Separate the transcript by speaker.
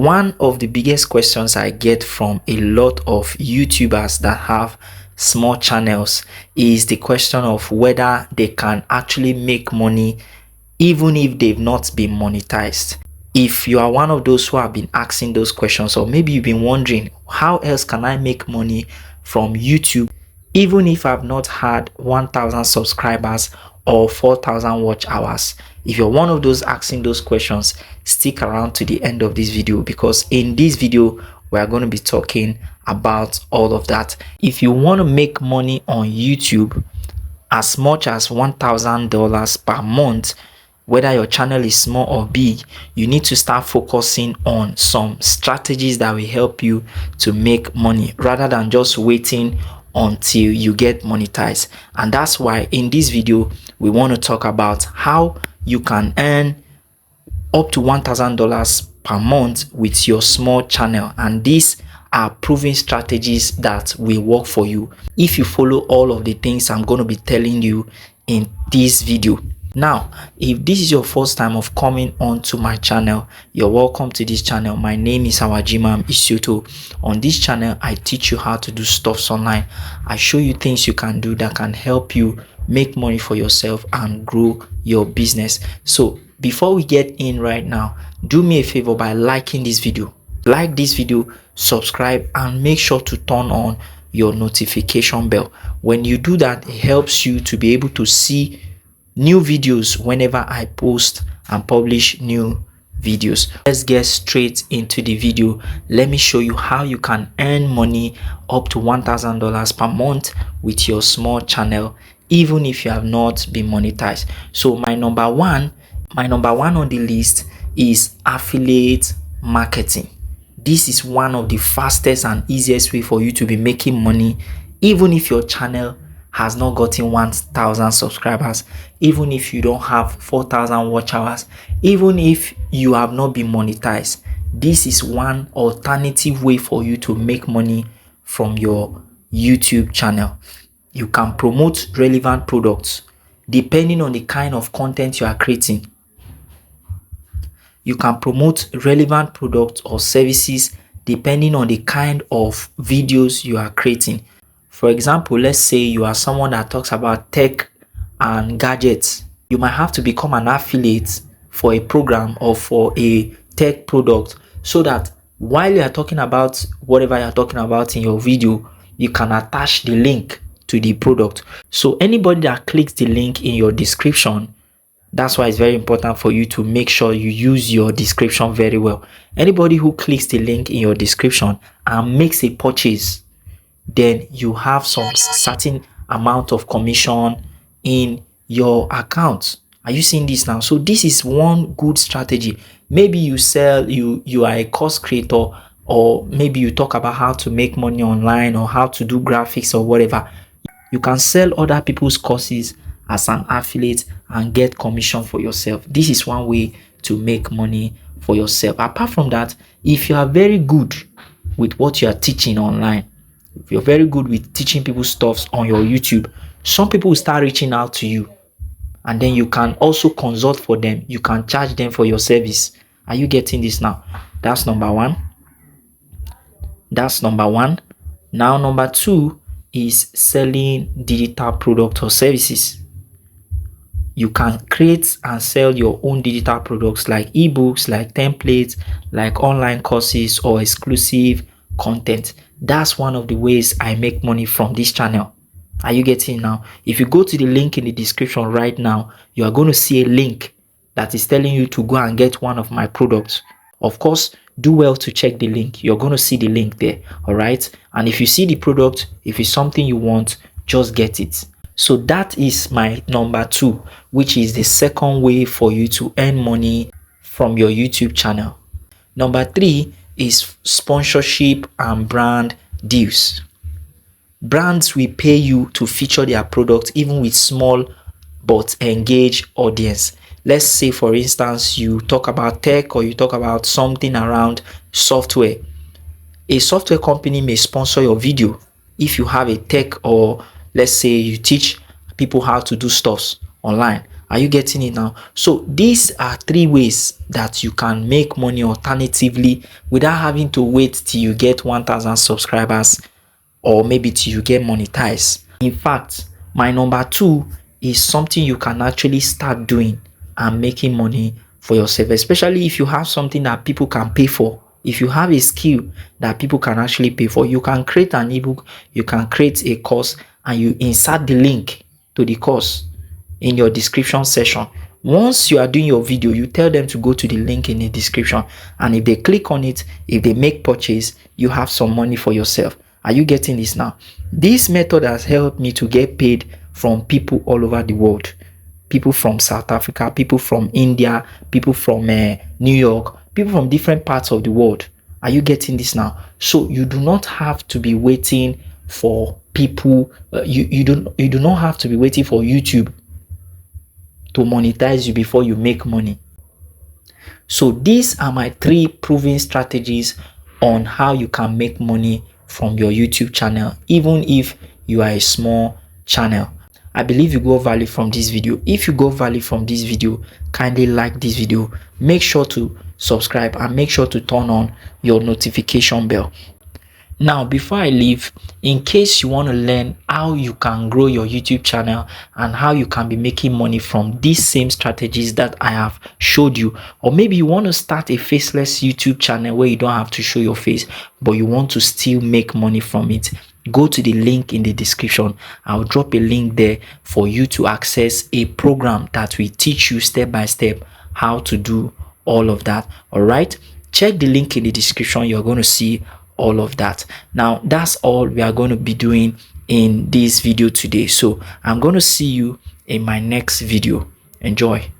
Speaker 1: One of the biggest questions I get from a lot of YouTubers that have small channels is the question of whether they can actually make money even if they've not been monetized. If you are one of those who have been asking those questions, or maybe you've been wondering, how else can I make money from YouTube even if I've not had 1,000 subscribers or 4,000 watch hours? If you're one of those asking those questions, stick around to the end of this video, because in this video we are going to be talking about all of that. If you want to make money on YouTube as much as $1,000 per month, whether your channel is small or big, you need to start focusing on some strategies that will help you to make money rather than just waiting until you get monetized. And that's why in this video we want to talk about how you can earn up to $1,000 per month with your small channel, and these are proven strategies that will work for you if you follow all of the things I'm going to be telling you in this video. Now, if this is your first time of coming onto my channel, you're welcome to this channel. My name is Awajimam Isioto. On this channel, I teach you how to do stuffs online. I show you things you can do that can help you make money for yourself and grow your business. So before we get in right now, do me a favor by liking this video. Like this video, subscribe, and make sure to turn on your notification bell. When you do that, it helps you to be able to see new videos whenever I post and publish new videos. Let's get straight into the video. Let me show you how you can earn money up to $1,000 per month with your small channel, even if you have not been monetized. So my number one on the list is affiliate marketing. This is one of the fastest and easiest way for you to be making money, even if your channel has not gotten 1,000 subscribers, even if you don't have 4,000 watch hours, even if you have not been monetized. This is one alternative way for you to make money from your YouTube channel. You can promote relevant products depending on the kind of content you are creating. You can promote relevant products or services depending on the kind of videos you are creating. For example, let's say you are someone that talks about tech and gadgets. You might have to become an affiliate for a program or for a tech product, so that while you are talking about whatever you are talking about in your video, you can attach the link to the product. So anybody that clicks the link in your description, that's why it's very important for you to make sure you use your description very well. Anybody who clicks the link in your description and makes a purchase, then you have some certain amount of commission in your account. Are you seeing this now? So this is one good strategy. Maybe you sell, you are a course creator, or maybe you talk about how to make money online or how to do graphics or whatever. You can sell other people's courses as an affiliate and get commission for yourself. This is one way to make money for yourself. Apart from that, if you are very good with what you are teaching online, if you're very good with teaching people stuff on your YouTube, some people will start reaching out to you, and then you can also consult for them. You can charge them for your service. Are you getting this now? That's number one. Now number two is selling digital products or services. You can create and sell your own digital products like ebooks, like templates, like online courses, or exclusive content. That's one of the ways I make money from this channel. Are you getting now? If you go to the link in the description right now, you are going to see a link that is telling you to go and get one of my products. Of course, do well to check the link. You're going to see the link there. All right. And if you see the product, if it's something you want, just get it. So that is my number two, which is the second way for you to earn money from your YouTube channel. Number three is sponsorship and brand deals. Brands will pay you to feature their products even with small but engaged audience. Let's say, for instance, you talk about tech or you talk about something around software. A software company may sponsor your video if you have a tech, or let's say you teach people how to do stuff online Are you getting it now? So these are three ways that you can make money alternatively without having to wait till you get 1,000 subscribers or maybe till you get monetized. In fact, my number two is something you can actually start doing and making money for yourself, especially if you have something that people can pay for. If you have a skill that people can actually pay for, you can create an ebook, you can create a course, and you insert the link to the course in your description section. Once you are doing your video, you tell them to go to the link in the description, and if they click on it, if they make purchase, you have some money for yourself. Are you getting this now? This method has helped me to get paid from people all over the world. People from South Africa, people from India, people from New York, people from different parts of the world. Are you getting this now? So you do not have to be waiting for people. You do not have to be waiting for YouTube to monetize you before you make money. So these are my three proven strategies on how you can make money from your YouTube channel, even if you are a small channel. I believe you got value from this video. If you got value from this video, kindly like this video, make sure to subscribe, and make sure to turn on your notification bell. Now, before I leave, in case you want to learn how you can grow your YouTube channel and how you can be making money from these same strategies that I have showed you, or maybe you want to start a faceless YouTube channel where you don't have to show your face, but you want to still make money from it, go to the link in the description. I'll drop a link there for you to access a program that will teach you step by step how to do all of that. All right, check the link in the description. You're going to see all of that. Now, that's all we are going to be doing in this video today. So I'm going to see you in my next video. Enjoy.